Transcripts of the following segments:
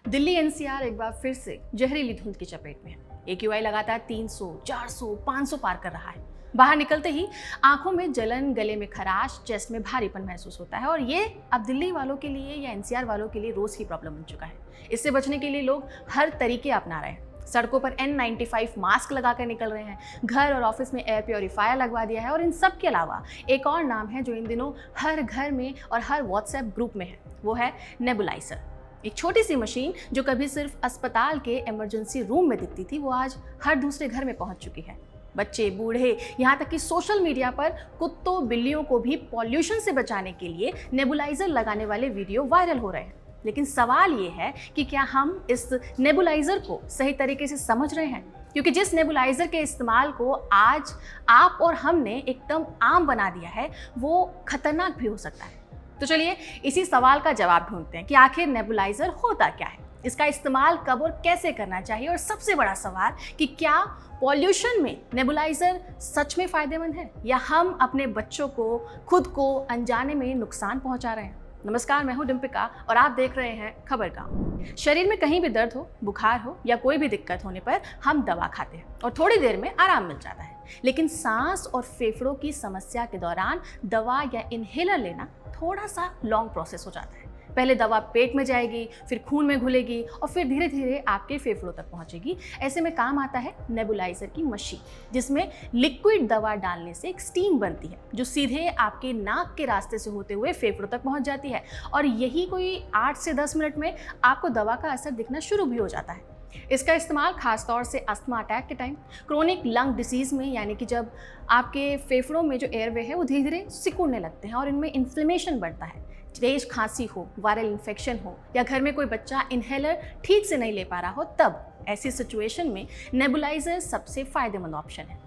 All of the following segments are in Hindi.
दिल्ली एनसीआर एक बार फिर से जहरीली धुंध की चपेट में है। AQI लगातार 300, 400, 500 पार कर रहा है। बाहर निकलते ही आंखों में जलन, गले में खराश, चेस्ट में भारीपन महसूस होता है और ये अब दिल्ली वालों के लिए या एनसीआर वालों के लिए रोज की प्रॉब्लम बन चुका है। इससे बचने के लिए लोग हर तरीके अपना रहे हैं। सड़कों पर N95 मास्क लगाकर निकल रहे हैं, घर और ऑफिस में एयर प्योरीफायर लगवा दिया है और इन सब के अलावा एक और नाम है जो इन दिनों हर घर में और हर व्हाट्सएप ग्रुप में है, वो है नेबुलाइजर। एक छोटी सी मशीन जो कभी सिर्फ अस्पताल के इमरजेंसी रूम में दिखती थी, वो आज हर दूसरे घर में पहुंच चुकी है। बच्चे, बूढ़े, यहाँ तक कि सोशल मीडिया पर कुत्तों, बिल्लियों को भी पॉल्यूशन से बचाने के लिए नेबुलाइजर लगाने वाले वीडियो वायरल हो रहे हैं। लेकिन सवाल ये है कि क्या हम इस नेबुलाइजर को सही तरीके से समझ रहे हैं? क्योंकि जिस नेबुलाइजर के इस्तेमाल को आज आप और हमने एकदम आम बना दिया है, वो खतरनाक भी हो सकता है। तो चलिए इसी सवाल का जवाब ढूंढते हैं कि आखिर नेबुलाइजर होता क्या है, इसका इस्तेमाल कब और कैसे करना चाहिए, और सबसे बड़ा सवाल कि क्या पॉल्यूशन में नेबुलाइजर सच में फायदेमंद है या हम अपने बच्चों को, खुद को अनजाने में नुकसान पहुंचा रहे हैं। नमस्कार, मैं हूं डिम्पिका और आप देख रहे हैं खबर गांव। शरीर में कहीं भी दर्द हो, बुखार हो या कोई भी दिक्कत होने पर हम दवा खाते हैं और थोड़ी देर में आराम मिल जाता है। लेकिन सांस और फेफड़ों की समस्या के दौरान दवा या इनहेलर लेना थोड़ा सा लॉन्ग प्रोसेस हो जाता है। पहले दवा पेट में जाएगी, फिर खून में घुलेगी और फिर धीरे धीरे आपके फेफड़ों तक पहुंचेगी। ऐसे में काम आता है नेबुलाइजर की मशीन, जिसमें लिक्विड दवा डालने से एक स्टीम बनती है जो सीधे आपके नाक के रास्ते से होते हुए फेफड़ों तक पहुंच जाती है और यही कोई 8 से 10 मिनट में आपको दवा का असर दिखना शुरू भी हो जाता है। इसका इस्तेमाल खासतौर से अस्थमा अटैक के टाइम, क्रोनिक लंग डिसीज़ में, यानी कि जब आपके फेफड़ों में जो एयरवे है वो धीरे धीरे सिकुड़ने लगते हैं और इनमें इन्फ्लेमेशन बढ़ता है, तेज खांसी हो, वायरल इन्फेक्शन हो या घर में कोई बच्चा इनहेलर ठीक से नहीं ले पा रहा हो, तब ऐसी सिचुएशन में नेबुलाइजर सबसे फायदेमंद ऑप्शन है।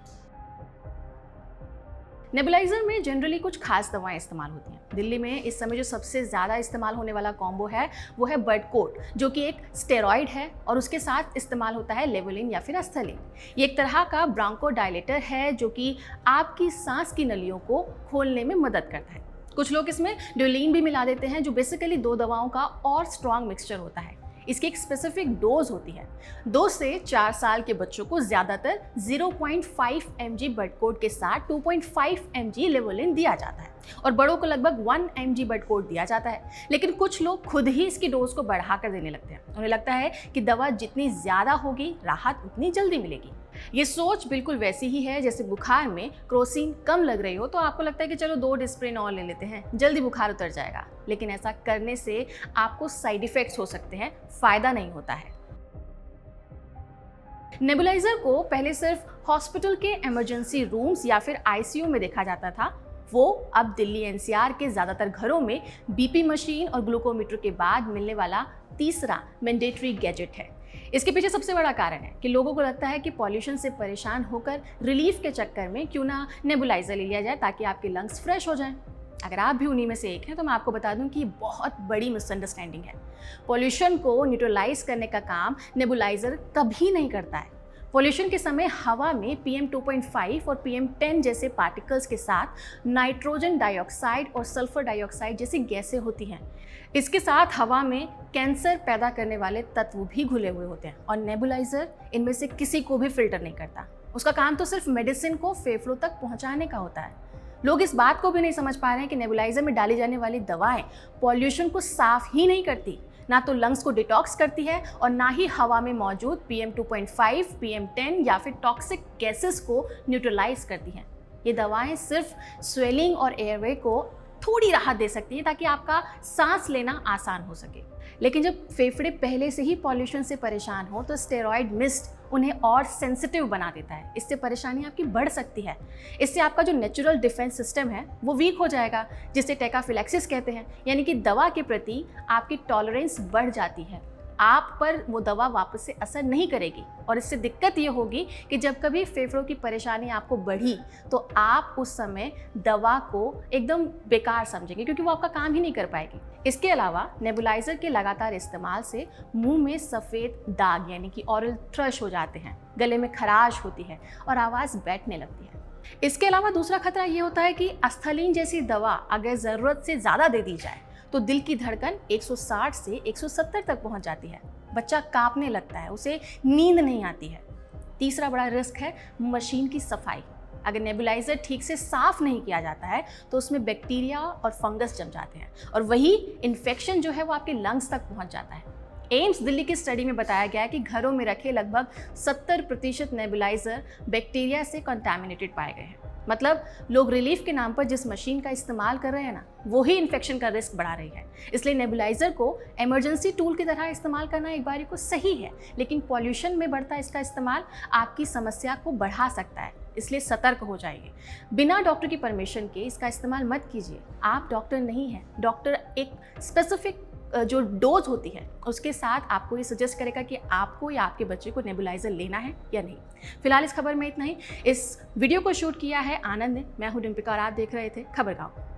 नेबुलाइजर में जनरली कुछ खास दवाएं इस्तेमाल होती हैं। दिल्ली में इस समय जो सबसे ज़्यादा इस्तेमाल होने वाला कॉम्बो है वो है बर्डकोट, जो कि एक स्टेरॉइड है और उसके साथ इस्तेमाल होता है लेवोलिन या फिर एस्थलीन। ये एक तरह का ब्रोंकोडायलेटर है जो कि आपकी सांस की नलियों को खोलने में मदद करता है। कुछ लोग इसमें ड्यूलिन भी मिला देते हैं जो बेसिकली 2 दवाओं का और स्ट्रॉन्ग मिक्सचर होता है। इसकी एक स्पेसिफिक डोज होती है। 2 से 4 साल के बच्चों को ज़्यादातर 0.5 mg बर्डकोट के साथ 2.5 mg लेवोलिन दिया जाता है और बड़ों को लगभग 1 mg बर्डकोट दिया जाता है। लेकिन कुछ लोग खुद ही इसकी डोज को बढ़ाकर देने लगते हैं। उन्हें लगता है कि दवा जितनी ज़्यादा होगी, राहत उतनी जल्दी मिलेगी। ये सोच बिल्कुल वैसी ही है जैसे बुखार में क्रोसिन कम लग रही हो तो आपको लगता है कि चलो 2 डिस्प्रिन और ले लेते हैं, जल्दी बुखार उतर जाएगा। लेकिन ऐसा करने से आपको साइड इफेक्ट्स हो सकते हैं, फायदा नहीं होता है। नेबुलाइजर को पहले सिर्फ हॉस्पिटल के इमरजेंसी रूम्स या फिर ICU में देखा जाता था। वो अब दिल्ली NCR के ज़्यादातर घरों में BP मशीन और ग्लूकोमीटर के बाद मिलने वाला तीसरा मैंडेटरी गैजेट है। इसके पीछे सबसे बड़ा कारण है कि लोगों को लगता है कि पॉल्यूशन से परेशान होकर रिलीफ के चक्कर में क्यों ना नेबुलाइजर ले लिया जाए ताकि आपके लंग्स फ्रेश हो जाएं। अगर आप भी उन्हीं में से एक हैं तो मैं आपको बता दूं कि ये बहुत बड़ी मिसअंडरस्टैंडिंग है। पॉल्यूशन को न्यूट्रलाइज करने का काम नेबुलाइजर कभी नहीं करता है। पॉल्यूशन के समय हवा में PM 2.5 और PM 10 जैसे पार्टिकल्स के साथ नाइट्रोजन डाइऑक्साइड और सल्फर डाइऑक्साइड जैसी गैसें होती हैं। इसके साथ हवा में कैंसर पैदा करने वाले तत्व भी घुले हुए होते हैं और नेबुलाइजर इनमें से किसी को भी फिल्टर नहीं करता। उसका काम तो सिर्फ मेडिसिन को फेफड़ों तक पहुंचाने का होता है। लोग इस बात को भी नहीं समझ पा रहे हैं कि नेबुलाइजर में डाली जाने वाली दवाएं पॉल्यूशन को साफ ही नहीं करती, ना तो लंग्स को डिटॉक्स करती है और ना ही हवा में मौजूद PM 2.5, PM 10 या फिर टॉक्सिक गैसेस को न्यूट्रलाइज करती हैं। ये दवाएं सिर्फ स्वेलिंग और एयरवे को थोड़ी राहत दे सकती है ताकि आपका सांस लेना आसान हो सके। लेकिन जब फेफड़े पहले से ही पॉल्यूशन से परेशान हो तो स्टेरॉइड मिस्ट उन्हें और सेंसिटिव बना देता है। इससे परेशानी आपकी बढ़ सकती है। इससे आपका जो नेचुरल डिफेंस सिस्टम है वो वीक हो जाएगा, जिसे टेकाफिलैक्सिस कहते हैं, यानी कि दवा के प्रति आपकी टॉलरेंस बढ़ जाती है। आप पर वो दवा वापस से असर नहीं करेगी और इससे दिक्कत ये होगी कि जब कभी फेफड़ों की परेशानी आपको बढ़ी तो आप उस समय दवा को एकदम बेकार समझेंगे क्योंकि वो आपका काम ही नहीं कर पाएगी। इसके अलावा नेबुलाइजर के लगातार इस्तेमाल से मुंह में सफ़ेद दाग यानी कि ऑरल थ्रश हो जाते हैं, गले में खराश होती है और आवाज़ बैठने लगती है। इसके अलावा दूसरा खतरा ये होता है कि एस्थलीन जैसी दवा अगर ज़रूरत से ज़्यादा दे दी जाए तो दिल की धड़कन 160 से 170 तक पहुंच जाती है। बच्चा कांपने लगता है, उसे नींद नहीं आती है। तीसरा बड़ा रिस्क है मशीन की सफाई। अगर नेबुलाइजर ठीक से साफ नहीं किया जाता है तो उसमें बैक्टीरिया और फंगस जम जाते हैं और वही इन्फेक्शन जो है वो आपके लंग्स तक पहुंच जाता है। एम्स दिल्ली की स्टडी में बताया गया है कि घरों में रखे लगभग 70% नेबुलाइजर बैक्टीरिया से कंटामिनेटेड पाए गए हैं। मतलब लोग रिलीफ के नाम पर जिस मशीन का इस्तेमाल कर रहे हैं ना, वही इन्फेक्शन का रिस्क बढ़ा रही है। इसलिए नेबुलाइजर को इमरजेंसी टूल की तरह इस्तेमाल करना एक बारी को सही है, लेकिन पॉल्यूशन में बढ़ता इसका इस्तेमाल आपकी समस्या को बढ़ा सकता है। इसलिए सतर्क हो जाइए। बिना डॉक्टर की परमिशन के इसका इस्तेमाल मत कीजिए। आप डॉक्टर नहीं हैं। डॉक्टर एक स्पेसिफिक जो डोज होती है उसके साथ आपको ये सजेस्ट करेगा कि आपको या आपके बच्चे को नेबुलाइजर लेना है या नहीं। फिलहाल इस खबर में इतना ही। इस वीडियो को शूट किया है आनंद ने। मैं हूँ डिम्पिका और आप देख रहे थे खबर गाँव।